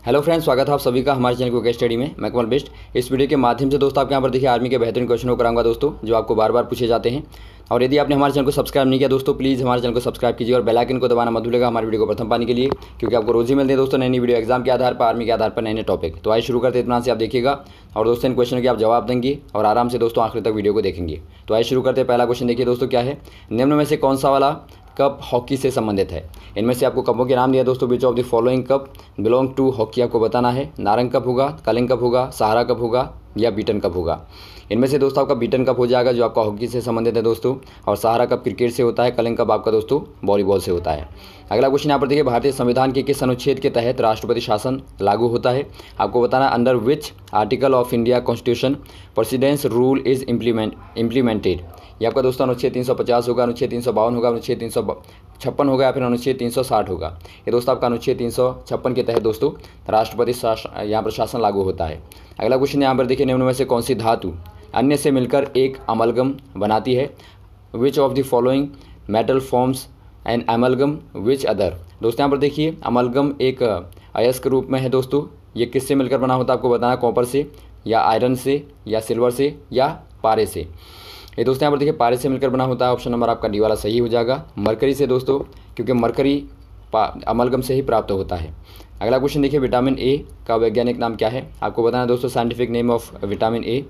Hello friends, स्वागत है आप सभी का हमारे चैनल को स्टडी में। मैं कमल बेस्ट। इस वीडियो के माध्यम से दोस्तों आपके यहाँ पर देखिए आर्मी के बेहतरीन क्वेश्चनों कराऊंगा दोस्तों, जो आपको बार बार पूछे जाते हैं। और यदि आपने हमारे चैनल को सब्सक्राइब नहीं किया दोस्तों, प्लीज़ हमारे चैनल को सब्सक्राइब कीजिए और बेल आइकन को दबाना मत भूलिएगा हमारे वीडियो को प्रथम पाने के लिए, क्योंकि आपको रोज ही मिलते हैं दोस्तों नई वीडियो एग्जाम के आधार पर, आर्मी के आधार पर नए टॉपिक। तो आइए शुरू करते हैं, इतना से आप देखिएगा और दोस्तों इन क्वेश्चन के आप जवाब देंगे और आराम से दोस्तों आखिर तक वीडियो को देखेंगे। तो आइए शुरू करते हैं। पहला क्वेश्चन देखिए दोस्तों, क्या है, निम्न में से कौन सा वाला कप हॉकी से संबंधित है। इनमें से आपको कपों के नाम दिया दोस्तों। Which of the following cup belong to hockey आपको बताना है। नारंग कप होगा, कलिंग कप होगा, सहारा कप होगा या बीटन कप होगा। इनमें से दोस्तों आपका बीटन कप हो जाएगा, जो आपका हॉकी से संबंधित है दोस्तों, और सहारा कप क्रिकेट से होता है। कलिंग कप आपका दोस्तों वॉलीबॉल से होता है। अगला क्वेश्चन यहाँ पर देखिए, भारतीय संविधान के किस अनुच्छेद के तहत राष्ट्रपति शासन लागू होता है। आपको बताना under which article of India constitution precedence rule is implemented. ये आपका दोस्तों अनुच्छेद 350 होगा, अनुच्छेद 352 होगा, अनुच्छेद 356 होगा या फिर अनुच्छेद 360 होगा। ये दोस्तों आपका अनुच्छेद 356 के तहत दोस्तों राष्ट्रपति यहाँ पर शासन लागू होता है। अगला क्वेश्चन यहाँ पर देखिए, निम्न में से कौन सी धातु अन्य से मिलकर एक अमलगम बनाती है। विच of the following metal forms and amalgam which other. दोस्तों यहाँ पर देखिए अमलगम एक अयस्क रूप में है दोस्तों। ये किससे मिलकर बना होता है आपको बताना, कॉपर से या आयरन से या सिल्वर से या पारे से। ये दोस्तों यहाँ पर देखिए पारे से मिलकर बना होता है। ऑप्शन नंबर आपका डी वाला सही हो जाएगा। मरकरी से दोस्तों, क्योंकि मरकरी अमलगम से ही प्राप्त होता है। अगला क्वेश्चन देखिए, विटामिन ए का वैज्ञानिक नाम क्या है। आपको बताना दोस्तों scientific name of vitamin A.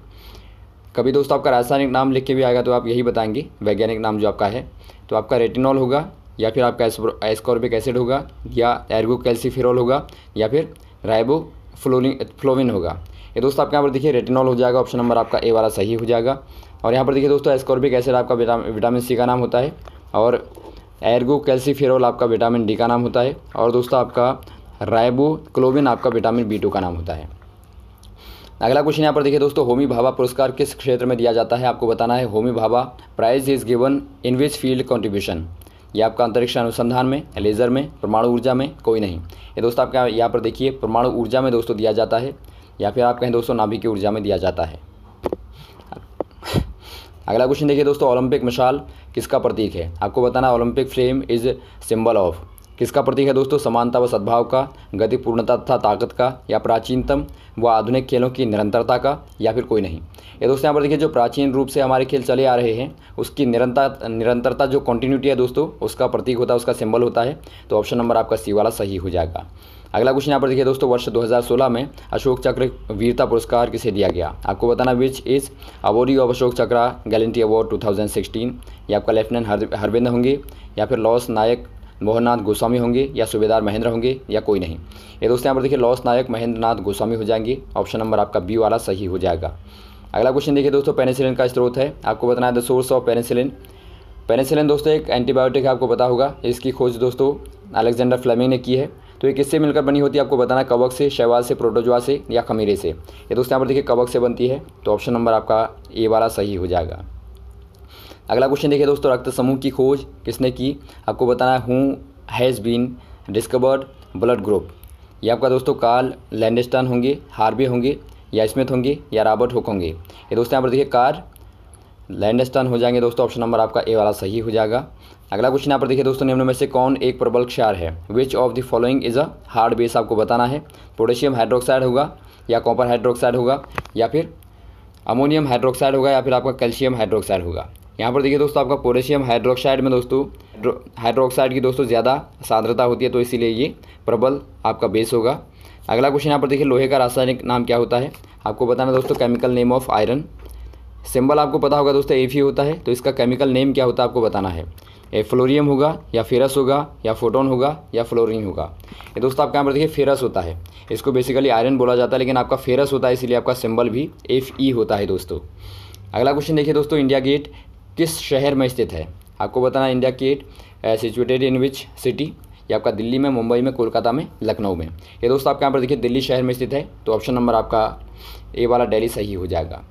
कभी दोस्तों आपका रासायनिक नाम लिख के भी आएगा तो आप यही बताएंगे वैज्ञानिक नाम जो आपका है। तो आपका रेटिनॉल होगा या फिर आपका एस्कॉर्बिक एसिड होगा या एर्गो कैल्सीफेरॉल होगा या फिर राइबोफ्लोविन होगा। ये दोस्तों आपके यहाँ पर देखिए रेटिनॉल हो जाएगा। ऑप्शन नंबर आपका ए वाला सही हो जाएगा। और यहाँ पर देखिए दोस्तों एस्कॉर्बिक एसिड आपका विटामिन सी का नाम होता है और एर्गो कैल्सीफेरॉल आपका विटामिन डी का नाम होता है और दोस्तों आपका राइबोफ्लोविन आपका विटामिन बी2 का नाम होता है। अगला क्वेश्चन यहाँ पर देखिए दोस्तों, होमी भाभा पुरस्कार किस क्षेत्र में दिया जाता है। आपको बताना है Homi Bhabha prize is given in which field contribution. ये आपका अंतरिक्ष अनुसंधान में, लेज़र में, परमाणु ऊर्जा में, कोई नहीं। ये दोस्तों आपका यहाँ पर देखिए परमाणु ऊर्जा में दोस्तों दिया जाता है या फिर आप कहें दोस्तों नाभिकीय ऊर्जा में दिया जाता है। अगला क्वेश्चन देखिए दोस्तों, ओलंपिक मशाल किसका प्रतीक है। आपको बताना Olympic flame is symbol of. किसका प्रतीक है दोस्तों, समानता व सद्भाव का, गति पूर्णता तथा ताकत का, या प्राचीनतम व आधुनिक खेलों की निरंतरता का, या फिर कोई नहीं। ये दोस्तों यहाँ पर देखिए जो प्राचीन रूप से हमारे खेल चले आ रहे हैं उसकी निरंतरता जो कंटिन्यूटी है दोस्तों उसका प्रतीक होता है, उसका सिंबल होता है। तो ऑप्शन नंबर आपका सी वाला सही हो जाएगा। अगला क्वेश्चन यहाँ पर देखिए दोस्तों, वर्ष 2016 में अशोक चक्र वीरता पुरस्कार किसे दिया गया। आपको बताना which is awardee of Ashok चक्र गैलेंट्री अवार्ड 2016। ये आपका लेफ्टिनेंट हरविंद होंगे या फिर लॉस नायक मोहननाथ गोस्वामी होंगे या सूबेदार महेंद्र होंगे या कोई नहीं। ये दोस्तों यहाँ पर देखिए लॉस नायक महेंद्र नाथ गोस्वामी हो जाएंगे। ऑप्शन नंबर आपका बी वाला सही हो जाएगा। अगला क्वेश्चन देखिए दोस्तों, पेनिसिलिन का स्रोत है। आपको बताना है the source of penicillin. Penicillin दोस्तों एक एंटीबायोटिक है, आपको पता होगा। इसकी खोज दोस्तों अलेक्जेंडर फ्लेमिंग ने की है। तो ये किससे मिलकर बनी होती है आपको बताना, कवक से, शैवाल से, प्रोटोजोआ से या खमीरे से। ये दोस्तों यहाँ पर देखिए कवक से बनती है। तो ऑप्शन नंबर आपका ए वाला सही हो जाएगा। अगला क्वेश्चन देखिए दोस्तों, रक्त समूह की खोज किसने की। आपको बताना है who has been discovered blood group. ये आपका दोस्तों कार्ल लैंडस्टन होंगे, हार्वे होंगे या स्मिथ होंगे या रॉबर्ट हुक होंगे। ये दोस्तों यहाँ पर देखिए कार्ल लैंडस्टन हो जाएंगे दोस्तों। ऑप्शन नंबर आपका ए वाला सही हो जाएगा। अगला क्वेश्चन यहाँ पर देखिए दोस्तों, निम्न में से कौन एक प्रबल क्षार है। विच of the following is a hard base. आपको बताना है पोटेशियम हाइड्रोक्साइड होगा या कॉपर हाइड्रोक्साइड होगा या फिर अमोनियम हाइड्रोक्साइड होगा या फिर आपका कैल्शियम हाइड्रोक्साइड होगा। यहाँ पर देखिए दोस्तों आपका पोटेशियम हाइड्रोक्साइड में दोस्तों हाइड्रोक्साइड की दोस्तों ज़्यादा सांद्रता होती है, तो इसीलिए ये प्रबल आपका बेस होगा। अगला क्वेश्चन यहाँ पर देखिए लोहे का रासायनिक नाम क्या होता है। आपको बताना दोस्तों chemical name of iron. Symbol आपको पता होगा दोस्तों एफ ही होता है, तो इसका केमिकल नेम क्या होता है आपको बताना है। फ्लोरियम होगा या फेरस होगा या फोटोन होगा या फ्लोरीन होगा। ये दोस्तों आपके यहाँ पर देखिए फेरस होता है। इसको बेसिकली आयरन बोला जाता है लेकिन आपका फेरस होता है, इसीलिए आपका सिंबल भी एफ ई होता है दोस्तों। अगला क्वेश्चन देखिए दोस्तों, इंडिया गेट किस शहर में स्थित है। आपको बताना India Gate situated in which city. ये आपका दिल्ली में, मुंबई में, कोलकाता में, लखनऊ में। ये दोस्तों आपके यहाँ पर देखिए दिल्ली शहर में स्थित है। तो ऑप्शन नंबर आपका ए वाला दिल्ली सही हो जाएगा।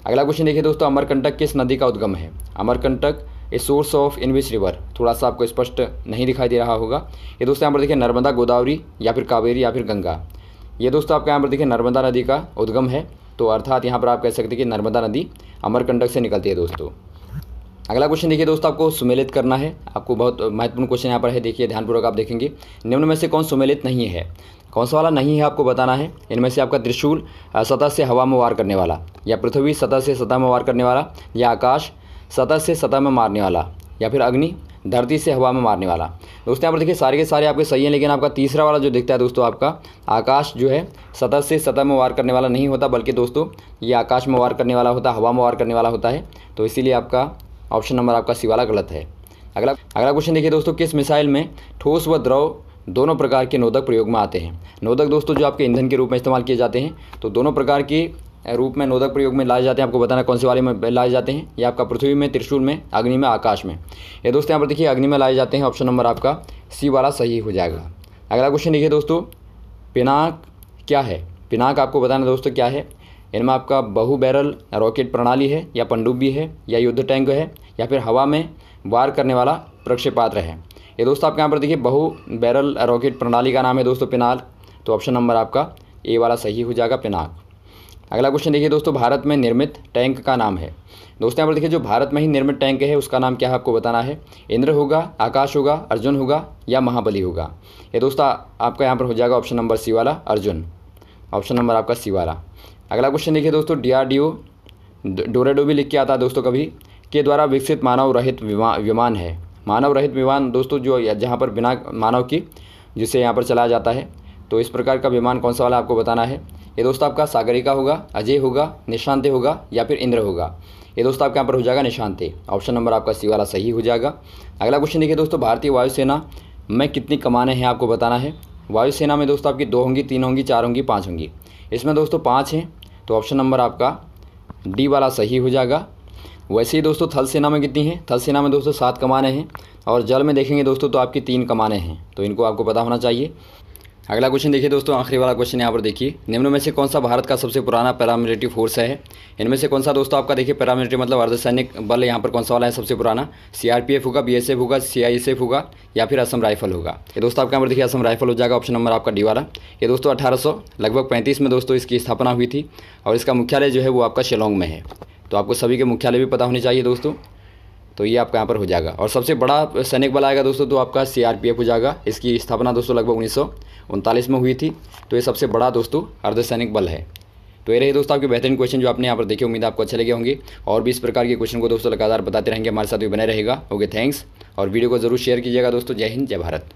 अगला क्वेश्चन देखिए दोस्तों, अमरकंटक किस नदी का उद्गम है। Amarkantak a source of in which river. थोड़ा सा आपको स्पष्ट नहीं दिखाई दे रहा होगा। ये दोस्तों यहाँ पर देखिए नर्मदा, गोदावरी या फिर कावेरी या फिर गंगा। ये दोस्तों आपके यहाँ पर देखिए नर्मदा नदी का उद्गम है। तो अर्थात यहाँ पर आप कह सकते हैं कि नर्मदा नदी अमरकंटक से निकलती है दोस्तों। अगला क्वेश्चन देखिए दोस्तों, आपको सुमेलित करना है। आपको बहुत महत्वपूर्ण क्वेश्चन यहाँ पर है, देखिए ध्यानपूर्वक आप देखेंगे। निम्न में से कौन सुमेलित नहीं है? कौन सा वाला नहीं है आपको बताना है। इनमें से आपका त्रिशूल सतह से हवा में वार करने वाला, या पृथ्वी सतह से सतह में वार करने वाला, या आकाश सतह से सतह में मारने वाला, या फिर अग्नि धरती से हवा में मारने वाला। दोस्तों यहाँ पर देखिए सारे के सारे आपके सही हैं, लेकिन आपका तीसरा वाला जो दिखता है दोस्तों, आपका आकाश जो है सतह से सतह में वार करने वाला नहीं होता, बल्कि दोस्तों ये आकाश में वार करने वाला होता है, हवा में वार करने वाला होता है। तो इसीलिए आपका ऑप्शन नंबर आपका सी वाला गलत है। अगला क्वेश्चन देखिए दोस्तों, किस मिसाइल में ठोस व द्रव दोनों प्रकार के नोदक प्रयोग में आते हैं? नोदक दोस्तों जो आपके ईंधन के रूप में इस्तेमाल किए जाते हैं, तो दोनों प्रकार के रूप में नोदक प्रयोग में लाए जाते हैं। आपको बताना कौन से वाले में लाए जाते हैं। ये आपका पृथ्वी में, त्रिशूल में, अग्नि में, आकाश में। ये दोस्तों यहाँ पर देखिए अग्नि में लाए जाते हैं। ऑप्शन नंबर आपका सी वाला सही हो जाएगा। अगला क्वेश्चन देखिए दोस्तों, पिनाक क्या है? पिनाक आपको बताना दोस्तों क्या है। इनमें आपका बहु बैरल रॉकेट प्रणाली है, या पनडुब्बी है, या युद्ध टैंक है, या फिर हवा में वार करने वाला प्रक्षेपास्त्र है। ये दोस्तों आपके यहाँ पर देखिए बहु बैरल रॉकेट प्रणाली का नाम है दोस्तों पिनाक। तो ऑप्शन नंबर आपका ए वाला सही हो जाएगा, पिनाक। अगला क्वेश्चन देखिए दोस्तों, भारत में निर्मित टैंक का नाम है। दोस्तों यहाँ पर देखिए जो भारत में ही निर्मित टैंक है उसका नाम क्या है आपको बताना है। इंद्र होगा, आकाश होगा, अर्जुन होगा, या महाबली होगा। ये दोस्तों आपका यहाँ पर हो जाएगा ऑप्शन नंबर सी वाला, अर्जुन। ऑप्शन नंबर आपका सी वाला। अगला क्वेश्चन देखिए दोस्तों, DRDO डोरेडो भी लिख के आता है दोस्तों कभी, के द्वारा विकसित मानव रहित विमान है। मानव रहित विमान दोस्तों जो जहाँ पर बिना मानव की जिसे यहाँ पर चलाया जाता है, तो इस प्रकार का विमान कौन सा वाला आपको बताना है। ये दोस्तों आपका सागरिका होगा, अजय होगा, निशांते होगा, या फिर इंद्र होगा। ये दोस्तों आपके यहाँ पर हो जाएगा निशांते। ऑप्शन नंबर आपका सी वाला सही हो जाएगा। अगला क्वेश्चन देखिए दोस्तों, भारतीय वायुसेना में कितनी कमानें हैं आपको बताना है। वायुसेना में दोस्तों आपकी 2 होंगी, 3 होंगी, 4 होंगी, 5 होंगी। इसमें दोस्तों 5 हैं, तो ऑप्शन नंबर आपका डी वाला सही हो जाएगा। वैसे ही दोस्तों थल सेना में कितनी हैं? थल सेना में दोस्तों 7 कमानें हैं, और जल में देखेंगे दोस्तों तो आपकी 3 कमानें हैं। तो इनको आपको पता होना चाहिए। अगला क्वेश्चन देखिए दोस्तों, आखिरी वाला क्वेश्चन यहाँ पर देखिए, निम्न में से कौन सा भारत का सबसे पुराना पैरामिलिट्री फोर्स है? इनमें से कौन सा दोस्तों आपका देखिए पैरामिलिट्री मतलब अर्धसैनिक बल यहाँ पर कौन सा वाला है सबसे पुराना? CRPF होगा, BSF होगा, CISF होगा, या फिर असम राइफल होगा। ये दोस्तों आपके यहाँ पर देखिए असम राइफल हो जाएगा। ऑप्शन नंबर आपका डी वाला। ये दोस्तों 1835 में दोस्तों इसकी स्थापना हुई थी, और इसका मुख्यालय जो है वो आपका शिलोंग में है। तो आपको सभी के मुख्यालय भी पता होने चाहिए दोस्तों। तो ये आपका यहाँ पर हो जाएगा। और सबसे बड़ा सैनिक बल आएगा दोस्तों तो आपका CRPF हो जाएगा। इसकी स्थापना दोस्तों लगभग 1939 में हुई थी। तो ये सबसे बड़ा दोस्तों अर्धसैनिक बल है। तो ये रहे दोस्तों आपके बेहतरीन क्वेश्चन जो आपने यहाँ पर देखे। उम्मीद आपको अच्छे लगे होंगे, और भी इस प्रकार के क्वेश्चन को दोस्तों लगातार बताते रहेंगे, हमारे साथ भी बने रहेगा। Okay, thanks. और वीडियो को जरूर शेयर कीजिएगा दोस्तों। जय हिंद, जय भारत।